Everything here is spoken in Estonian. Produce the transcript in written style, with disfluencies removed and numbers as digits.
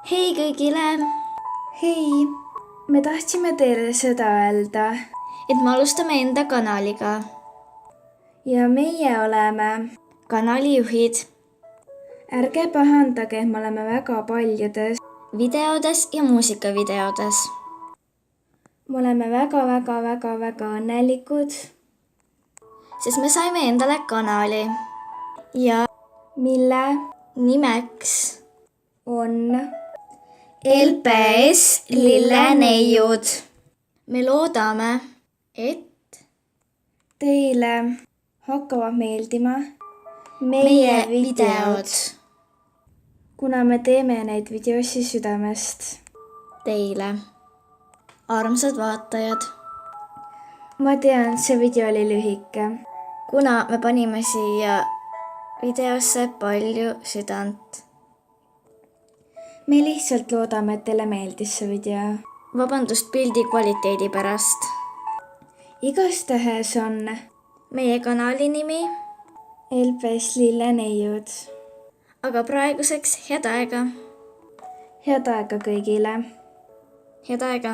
Hei kõigile! Hei, me tahtsime teile seda öelda Et me alustame enda kanaliga. ja meie oleme. Kanalijuhid Ärge pahandage, et me oleme väga paljudes. videodes ja muusikavideodes. Me oleme väga õnnelikud, Sest me saime endale kanali ja mille nimeks on LPS Lilleneiud. Me loodame, et teile hakkavad meeldima meie videod kuna me teeme neid videosi südamest. teile, armsad vaatajad. Ma tean, see video oli lühike. Kuna me panime siia videosse palju südant. Me lihtsalt loodame, et teile meeldis see video. Vabandust pildi kvaliteedi pärast. Igastahes on Meie kanali nimi, LPS Lilleneiud. aga praeguseks head aega. Head aega kõigile! Head aega!